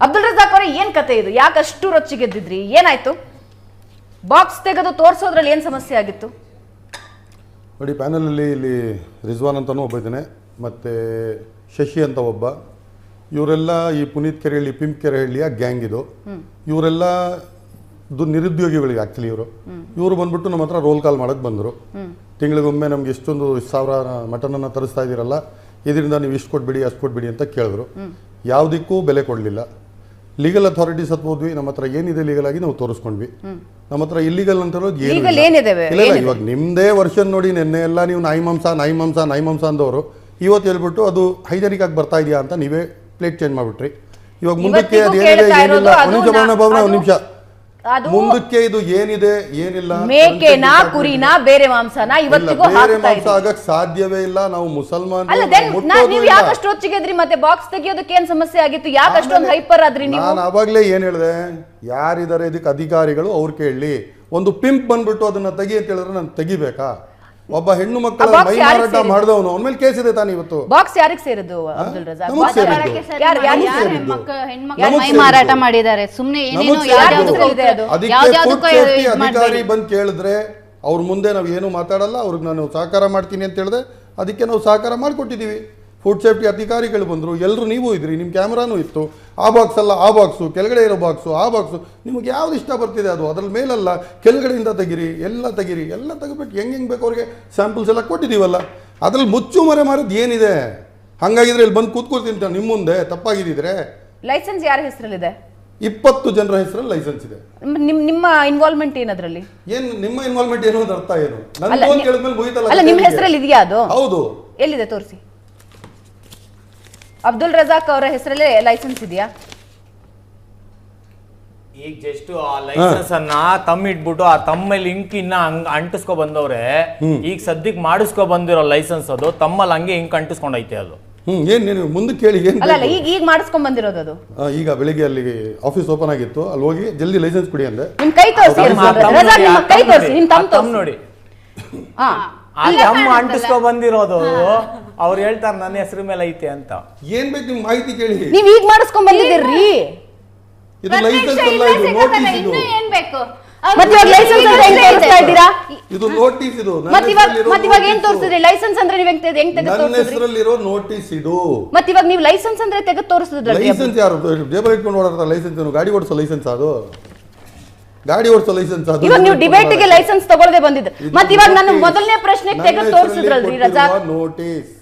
ಅಬ್ದುಲ್ ರಜಾಕ್ ಅವರೇ, ಏನ್ ಕತೆ ಇದು? ಯಾಕೆ ಅಷ್ಟು ರೊಚ್ಚಿಗೆದ್ದಿದ್ರಿ? ಏನಾಯ್ತು? ಬಾಕ್ಸ್ ತೆಗೆದು ತೋರಿಸೋದ್ರಲ್ಲಿ ಏನ್ ಸಮಸ್ಯೆ ಆಗಿತ್ತು? ನೋಡಿ, ಪ್ಯಾನಲಲ್ಲಿ ಇಲ್ಲಿ ರಿಜ್ವಾನ್ ಅಂತಲೂ ಒಬ್ಬ ಇದ್ದಾನೆ, ಮತ್ತು ಶಶಿ ಅಂತ ಒಬ್ಬ. ಇವರೆಲ್ಲ ಈ ಪುನೀತ್ ಕೆರೆಹಳ್ಳಿ, ಪಿಂಪ್ ಕೆರೆಹಳ್ಳಿಯ ಗ್ಯಾಂಗ್ ಇದು. ಇವರೆಲ್ಲ ನಿರುದ್ಯೋಗಿಗಳಿಗೆ ಆ್ಯಕ್ಚುಲಿ ಇವರು ಬಂದ್ಬಿಟ್ಟು ನಮ್ಮ ಹತ್ರ ರೋಲ್ ಕಾಲ್ ಮಾಡೋಕ್ಕೆ ಬಂದರು. ತಿಂಗಳಿಗೊಮ್ಮೆ ನಮ್ಗೆ ಇಷ್ಟೊಂದು 1000 ಮಟನನ್ನು ತರಿಸ್ತಾ ಇದ್ದೀರಲ್ಲ, ಇದರಿಂದ ನೀವು ಇಷ್ಟು ಕೊಟ್ಬಿಡಿ ಅಷ್ಟು ಕೊಟ್ಬಿಡಿ ಅಂತ ಕೇಳಿದ್ರು. ಯಾವುದಕ್ಕೂ ಬೆಲೆ ಕೊಡಲಿಲ್ಲ. ಲೀಗಲ್ ಅಥಾರಿಟೀಸ್ ಹತ್ರ ಹೋದ್ವಿ, ನಮ್ಮ ಹತ್ರ ಏನಿದೆ ಲೀಗಲ್ ಆಗಿ ನಾವು ತೋರಿಸ್ಕೊಂಡ್ವಿ. ನಮ್ಮ ಹತ್ರ ಇಲ್ಲಿಗಲ್ ಅಂತ ಹೇಳೋದು ಇಲ್ಲ. ಇವಾಗ ನಿಮ್ಮದೇ ವರ್ಷನ್ ನೋಡಿ, ನಿನ್ನೆ ಎಲ್ಲ ನೀವು ನಾಯಿ ಮಾಂಸ ಅಂದವರು ಇವತ್ತು ಹೇಳ್ಬಿಟ್ಟು ಅದು ಹೈಜೆನಿಕ್ ಆಗಿ ಬರ್ತಾ ಇದೆಯಾ ಅಂತ ನೀವೇ ಪ್ಲೇಟ್ ಚೇಂಜ್ ಮಾಡಿಬಿಟ್ರಿ. ಇವಾಗ ಮುಂದಕ್ಕೆ ಅದು ಏನಿದೆ ಏನಿಲ್ಲ, ಒಂದು ನಿಮಿಷ ಮುಂದಕ್ಕೆ ಇದು ಏನಿದೆ ಏನಿಲ್ಲ, ಮೇಕೆನಾ ಕುರಿನಾ ಬೇರೆ ಮಾಂಸನ ಇವತ್ತಿಗೂ ಬೇರೆ ಮಾಂಸ ಆಗಕ್ ಸಾಧ್ಯವೇ ಇಲ್ಲ. ನಾವು ಮುಸಲ್ಮಾನ್. ನೀವು ಯಾಕಷ್ಟು ರೊಚ್ಚಿಗೆದ್ರಿ? ಮತ್ತೆ ಬಾಕ್ಸ್ ತೆಗಿಯೋದಕ್ಕೆ ಏನ್ ಸಮಸ್ಯೆ ಆಗಿತ್ತು? ಯಾಕೆ ಅಷ್ಟೊಂದು ಹೈಪರ್ ಆದ್ರಿ ನೀವು? ನಾನು ಅವಾಗ್ಲೇ ಏನ್ ಹೇಳಿದೆ, ಯಾರಿದ್ದಾರೆ ಇದಕ್ಕೆ ಅಧಿಕಾರಿಗಳು ಅವ್ರು ಕೇಳಲಿ. ಒಂದು ಪಿಂಪ್ ಬಂದ್ಬಿಟ್ಟು ಅದನ್ನ ತೆಗಿ ಅಂತ ಹೇಳಿದ್ರೆ ನಾನು ತೆಗಿಬೇಕಾ? ಒಬ್ಬ ಹೆಣ್ಣು ಮಕ್ಕಳ ಮೈ ಮಾರಾಟ ಮಾಡಿದವನು, ಅವನ ಮೇಲೆ ಕೇಸ್ ಇದೆ ತಾನೆ ಇವತ್ತು. ಬಾಕ್ಸ್ ಯಾರಿಗೆ ಸೇರಿದ್ದು ಅಬ್ದುಲ್ ರಜಾಕ್? ಮೈ ಮಾರಾಟ ಮಾಡಿದ್ದಾರೆ ಸುಮ್ಮನೆ ಏನೇನೋ ಅಧಿಕಾರಿ ಬಂದು ಕೇಳಿದ್ರೆ ಅವ್ರ ಮುಂದೆ ನಾವು ಏನು ಮಾತಾಡಲ್ಲ, ಅವ್ರಿಗೆ ನಾನು ಸಹಕಾರ ಮಾಡ್ತೀನಿ ಅಂತ ಹೇಳಿದೆ. ಅದಕ್ಕೆ ನಾವು ಸಹಕಾರ ಮಾಡಿಕೊಟ್ಟಿದ್ದೀವಿ. ಫುಡ್ ಸೇಫ್ಟಿ ಅಧಿಕಾರಿಗಳು ಬಂದರು, ಎಲ್ಲರೂ ನೀವು ಇದ್ರಿ, ನಿಮ್ಮ ಕ್ಯಾಮ್ರಾನೂ ಇತ್ತು. ಆ ಬಾಕ್ಸ್ ಅಲ್ಲ ಆ ಬಾಕ್ಸು, ಕೆಳಗಡೆ ಇರೋ ಬಾಕ್ಸು ಆ ಬಾಕ್ಸು, ನಿಮಗೆ ಯಾವ್ದು ಇಷ್ಟ ಬರ್ತಿದೆ ಅದು ಅದ್ರ ಮೇಲಲ್ಲ, ಕೆಳಗಡೆಯಿಂದ ತೆಗಿರಿ, ಎಲ್ಲ ತೆಗಿಬಿಟ್ಟು ಹೆಂಗೆ ಬೇಕು ಅವ್ರಿಗೆ ಸ್ಯಾಂಪಲ್ಸ್ ಎಲ್ಲ ಕೊಟ್ಟಿದ್ದೀವಲ್ಲ. ಅದ್ರಲ್ಲಿ ಮುಚ್ಚು ಮರೆ ಮಾರೋದು ಏನಿದೆ? ಹಾಗಾಗಿದ್ರೆ ಇಲ್ಲಿ ಬಂದು ಕೂತ್ಕೊಳ್ತೀನಿ ನಿಮ್ಮ ಮುಂದೆ. ತಪ್ಪಾಗಿದ್ದಿದ್ರೆ ಲೈಸೆನ್ಸ್ ಯಾರ ಹೆಸರಲ್ಲಿದೆ? 20 ಜನರ ಹೆಸರಲ್ಲಿ ಲೈಸೆನ್ಸ್ ಇದೆ. ನಿಮ್ಮ ಇನ್ವಾಲ್ವ್ಮೆಂಟ್ ಏನದ್ರಲ್ಲಿ? ಏನು ನಿಮ್ಮ ಇನ್ವಾಲ್ವ್ಮೆಂಟ್ ಏನು ಅಂತ ಅರ್ಥ ಏನು? ನನ್ನ ಕೇಳಿದ್ಮೇಲೆ ಮುಗಿತಲ್ಲ. ಅಲ್ಲ, ನಿಮ್ಮ ಹೆಸರಲ್ಲಿ ಇದೆಯಾ ಅದು? ಹೌದು. ಎಲ್ಲಿದೆ ತೋರಿಸಿ. ಅಬ್ದುಲ್ ರಜಾಕ್ ಅವರ ಹೆಸರಲ್ಲೇ ಲೈಸೆನ್ಸ್ ಇದೆಯಾ? ಈಗ ಜಸ್ಟ್ ಆ ಲೈಸೆನ್ಸ್ ಅನ್ನ ಇಟ್ಬಿಟ್ಟು ಆ ತಮ್ಮಲ್ಲಿ ಇಂಕ್ ಇನ್ನ ಅಂಟಿಸ್ಕೊ ಬಂದವ್ರೆ. ಈಗ ಸದ್ಯಕ್ಕೆ ಮಾಡಿಸ್ಕೊ ಬಂದಿರೋ ಲೈಸೆನ್ಸ್ ಅದು ತಮ್ಮಲ್ಲಿ ಹಂಗೆ ಇಂಕ್ ಅಂಟಿಸ್ಕೊಂಡೈತೆ ಅದು. ಏನ್ ಮುಂದೆ ಕೇಳಿ. ಅಲ್ಲ, ಈಗ ಮಾಡಿಸ್ಕೊಂಡ್ ಬಂದಿರೋದು ಅದು. ಈಗ ಬೆಳಿಗ್ಗೆ ಅಲ್ಲಿ ಆಫೀಸ್ ಓಪನ್ ಆಗಿತ್ತು, ಅಲ್ಲಿ ಹೋಗಿ ಜಲ್ದಿ ಲೈಸೆನ್ಸ್ ಕೊಡಿ ಅಂದೆ. ನಿಮ್ ಕೈ ತೋರಿಸಿ, ಕೈ ತೋರಿಸಿ, ನಿಮ್ ತಮ್ಮ ನೋಡಿ. ಅಮ್ಮ ಅಂಟಿಸ್ಕೊ ಬಂದಿರೋದು. ಅವ್ರು ಹೇಳ್ತಾರೆ ನನ್ನ ಹೆಸರು ಮೇಲೆ ಐತೆ ಅಂತ. ಏನ್ ಬೇಕು ನಿಮ್ ಮಾಹಿತಿ ಕೇಳಿ. ನೀವ್ ಈಗ ಮಾಡಿಸ್ಕೊಂಡ್ ಬಂದಿದ್ದೀರಿ. ಇದು ಲೈಸೆನ್ಸ್ ಅಲ್ಲ, ಇದು ನೋಟಿಸ್. ಇದು ಏನ್ ಬೇಕು? ಮತ್ತೆ ಇವಾಗ ಲೈಸೆನ್ಸ್ ಅಂತ ಹೆಂಗ್ ತೋರಿಸ್ತಾ ಇದ್ದೀರಾ? ಇದು ನೋಟಿಸ್. ಇದು ಮತ್ತೆ ಇವಾಗ ಏನ್ ತೋರಿಸಿದ್ರಿ? ಲೈಸೆನ್ಸ್ ಅಂದ್ರೆ ನೀವ್ ಹೆಂಗ್ ತೆಗೆದು ನನ್ನ ಹೆಸರಲ್ಲಿರೋ ನೋಟಿಸ್ ಇದು. ಮತ್ತೆ ಇವಾಗ ನೀವು ಲೈಸೆನ್ಸ್ ಅಂದ್ರೆ ತೆಗೆದು ತೋರಿಸಿದ್ರಿ. ಲೈಸೆನ್ಸ್ ಯಾರು ಜೇಬಲ್ಲಿ ಇಟ್ಕೊಂಡು ಓಡಾಡ್ತಾರೆ? ಲೈಸೆನ್ಸ್ ಗಾಡಿ ಓಡಿಸೋ ಲೈಸೆನ್ಸ್ ಅದು? ಗಾಡಿ ಓಡಿಸೋ ಲೈಸೆನ್ಸ್ ಅದು? ಇವಾಗ ನೀವು ಡಿಬೇಟ್ಗೆ ಲೈಸೆನ್ಸ್ ತಗೊಳ್ಳದೆ ಬಂದಿದ್ದೆ. ಮತ್ತೆ ಇವಾಗ ನನ್ನ ಮೊದಲನೇ ಪ್ರಶ್ನೆಗೆ ತೆಗೆದು ತೋರಿಸಿದ್ರಲ್ರಿ ರಜಾಕ್. ನೋಟಿಸ್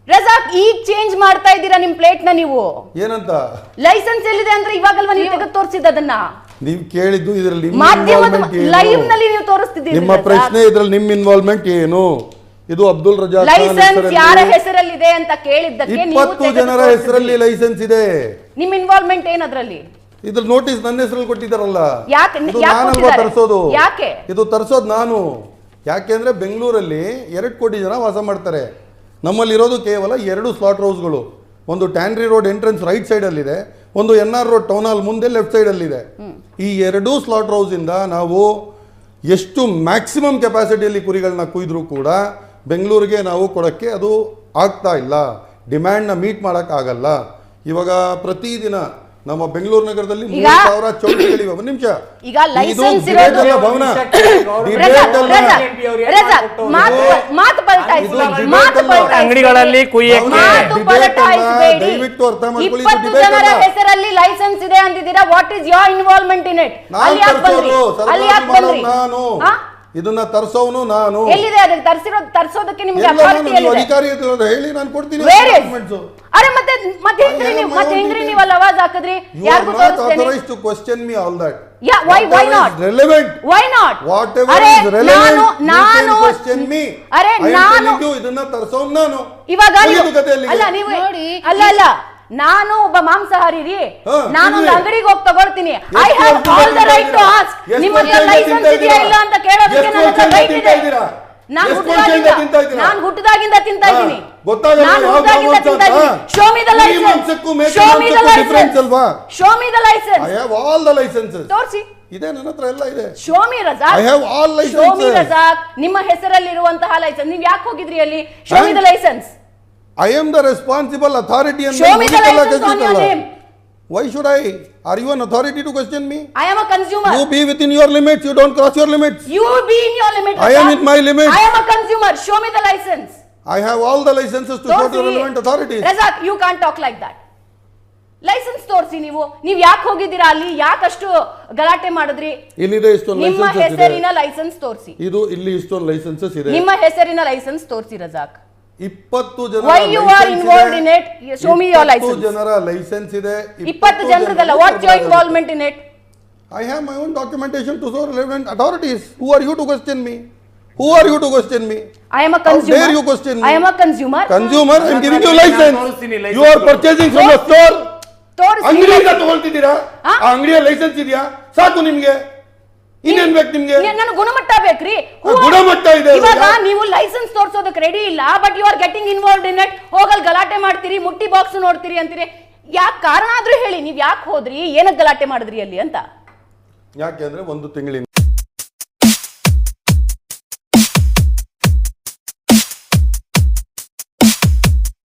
ರಜಾಕ್, ಈಗ ಚೇಂಜ್ ಮಾಡ್ತಾ ಇದ್ದೀರಾ ನಿಮ್ ಪ್ಲೇಟ್ ನ ನೀವು. ಏನಂತ? ಲೈಸೆನ್ಸ್ ಎಲ್ಲಿದೆ ಅಂದ್ರೆ ಇವಾಗಲ್ವಾ ನೀವು ತೆಗೆದು ತೋರಿಸಿದ ಅದನ್ನ? ನೀವು ಕೇಳಿದ್ದು ಇದರಲ್ಲಿ ಲೈವ್ ನಲ್ಲಿ ನೀವು ತೋರಿಸ್ತಿದ್ದೀರಿ. ನಿಮ್ಮ ಪ್ರಶ್ನೆ ಇದ್ರಲ್ಲಿ ನಿಮ್ಮ ಇನ್ವಾಲ್ವ್ಮೆಂಟ್ ಏನು? ಇದು ಅಬ್ದುಲ್ ರಜಾಕ್ ಲೈಸೆನ್ಸ್ ಯಾರ ಹೆಸರಲ್ಲಿದೆ ಅಂತ ಕೇಳಿದ್ದಕ್ಕೆ 20 ಜನರ ಹೆಸರಲ್ಲಿ ಲೈಸೆನ್ಸ್ ಇದೆ. ನಿಮ್ಮ ಇನ್ವಾಲ್ವ್ಮೆಂಟ್ ಏನು ಅದರಲ್ಲಿ? ಇದ್ರ ನೋಟಿಸ್ ನನ್ನ ಹೆಸರಲ್ಲಿ ಕೊಟ್ಟಿದ್ದಾರಲ್ಲ. ಯಾಕೆ ತರಿಸೋದು? ಯಾಕೆ ಇದು ತರಿಸೋದು ನಾನು? ಯಾಕೆಂದ್ರೆ ಬೆಂಗಳೂರಲ್ಲಿ 2 ಕೋಟಿ ಜನ ವಾಸ ಮಾಡ್ತಾರೆ. ನಮ್ಮಲ್ಲಿರೋದು ಕೇವಲ 2 ಸ್ಲಾಟರ್ ಹೌಸ್ಗಳು. ಒಂದು ಟ್ಯಾನ್ರಿ ರೋಡ್ ಎಂಟ್ರೆನ್ಸ್ ರೈಟ್ ಸೈಡಲ್ಲಿದೆ, ಒಂದು NR ರೋಡ್ ಟೌನ್ ಹಾಲ್ ಮುಂದೆ ಲೆಫ್ಟ್ ಸೈಡಲ್ಲಿದೆ. ಈ 2 ಸ್ಲಾಟರ್ ಹೌಸಿಂದ ನಾವು ಎಷ್ಟು ಮ್ಯಾಕ್ಸಿಮಮ್ ಕೆಪಾಸಿಟಿಯಲ್ಲಿ ಕುರಿಗಳನ್ನ ಕುಯ್ದರೂ ಕೂಡ ಬೆಂಗಳೂರಿಗೆ ನಾವು ಕೊಡೋಕ್ಕೆ ಅದು ಆಗ್ತಾ ಇಲ್ಲ. ಡಿಮ್ಯಾಂಡ್ನ ಮೀಟ್ ಮಾಡೋಕ್ಕಾಗಲ್ಲ. ಇವಾಗ ಪ್ರತಿದಿನ ನಮ್ಮ ಬೆಂಗಳೂರು ನಗರದಲ್ಲಿ 3000 ಚೌಕಿಗಳಿವೆ. ಒಂದು ನಿಮಿಷ, ಈಗ ಲೈಸೆನ್ಸ್ ಇರೋದು ಭವನ ಅಂಗಡಿಗಳಲ್ಲಿ ದಯವಿಟ್ಟು ಅರ್ಥ ಮಾಡ್ಕೊಳ್ಳಿ. 20 ಜನರ ಹೆಸರಲ್ಲಿ ಲೈಸೆನ್ಸ್ ಇದೆ ಅಂತಿದ್ದೀರಾ. What is your involvement in it? ಇದನ್ನ ತರಿಸೋನು ನಾನು. ಎಲ್ಲಿದೆ ಅದು? ತರಿಸೋದಕ್ಕೆ ನಿಮಗೆ ಅಧಿಕಾರಿ ಹೇಳಿ ನಾನು ಕೊಡ್ತೀನಿ. ಅರೆ ಮತ್ತೆ ಹೆಂಗ್ರಿ ನೀವು ಅಲ್ಲಿ ಆವಾಜ್ ಹಾಕಿದ್ರಿ? ಯಾರಿಗೂ ತೋರಿಸ್ತೇನೆ. to question me all that. Yeah, why not? Relevant. Why not? Whatever is relevant, you question me. ಅರೆ ನಾನು ಇದನ್ನ ತರಿಸೋನು ನಾನು. ಇವಾಗ ಅಲ್ಲ ನೀವು ಅಲ್ಲ ನಾನು ಒಬ್ಬ ಮಾಂಸಾಹಾರಿ ರೀ. ನಾನು ಒಂದು ಅಂಗಡಿಗೆ ಹೋಗಿ ತಗೊಳ್ತೀನಿ. I have all the right to ask. ನಿಮ್ಮ ಲೈಸೆನ್ಸ್ ಇದೆಯಾ ಇಲ್ಲ ಅಂತ ಕೇಳೋದಕ್ಕೆ ನನ್ನ ಹತ್ರ ರೈಟ್ ಇದೆ. ನಾನು ಹುಟ್ಟದಾಗಿಂದ ತಿಂತಾ ಇದ್ದೀನಿ. Show me the licence. Show me the licence. Show me the licence. I have all the licences. ತೋರಿಸಿ. ಇದೆ, ನನ್ನ ಹತ್ರ ಎಲ್ಲ ಇದೆ. Show me Razak. I have all licences. Show me Razak. ನಿಮ್ಮ ಹೆಸರಲ್ಲಿರುವಂತಹ ಲೈಸೆನ್ಸ್. ನೀವು ಯಾಕೆ ಹೋಗಿದ್ರಿ ಅಲ್ಲಿ? Show me the licence. I am the responsible authority and show me the license on your name. Why should I? Are you an authority to question me? I am a consumer. You be within your limits. You don't cross your limits. You be in your limit. I am in my limits. I am a consumer. Show me the license. I have all the licenses to show to relevant authorities. Razak, you can't talk like that. Licence ತೋರಿಸಿ ನೀವು ಯಾಕೆ ಹೋಗಿದ್ದೀರಾ ಅಲ್ಲಿ, ಯಾಕಷ್ಟು ಗಲಾಟೆ ಮಾಡಿದ್ರಿ? ಇಲ್ಲಿದೆ ಇಷ್ಟೊಂದು ನಿಮ್ಮ ಹೆಸರಿನ ಲೈಸೆನ್ಸ್ ತೋರಿಸಿ. ಇದು ಇಲ್ಲಿ ಇಷ್ಟೊಂದು ಲೈಸೆನ್ಸಸ್ ಇದೆ. ನಿಮ್ಮ ಹೆಸರಿನ ಲೈಸೆನ್ಸ್ ತೋರಿಸಿ ರಜಾಕ್. 20 ಜನರ Why you are involved in it? Show me your license. 20 ಜನರ ಲೈಸೆನ್ಸ್ ಇದೆ. 20 ಜನರದಲ್ಲ. What's your involvement in it? I have my own documentation to show relevant authorities. Who are you to question me? Who are you to question me? I am a consumer. How dare you question me? I am a consumer. Consumer, I am giving you license. You are purchasing from a store. ಅಂಗಡಿಯಿಂದ ತಗೊಳ್ತಿದ್ದೀರಾ? ಆ ಅಂಗಡಿಯ licence ಇದೆಯಾ? ಸಾಕು ನಿಮ್ಗೆ. ಇನ್ನೇನ್ ಬೇಕು ನಿಮ್ಗೆ? ನನ್ನ ಗುಣಮಟ್ಟ ಬೇಕ್ರಿ. ಗುಣಮಟ್ಟ ಇದೆ. ಇವಾಗ ನೀವು ಲೈಸೆನ್ಸ್ ತೋರಿಸೋದಕ್ಕೆ ರೆಡಿ ಇಲ್ಲ, but you are getting involved in it. ಹೋಗಲ್ ಗಲಾಟೆ ಮಾಡ್ತೀರಿ, ಮುಟ್ಟಿ ಬಾಕ್ಸ್ ನೋಡ್ತೀರಿ ಅಂತೀರಿ. ಯಾಕೆ ಕಾರಣ ಆದ್ರೂ ಹೇಳಿ, ನೀವ್ ಯಾಕೆ ಹೋದ್ರಿ, ಏನಕ್ಕೆ ಗಲಾಟೆ ಮಾಡಿದ್ರಿ ಅಲ್ಲಿ ಅಂತ? ಯಾಕೆ ಅಂದ್ರೆ ಒಂದು ತಿಂಗಳಿಂದ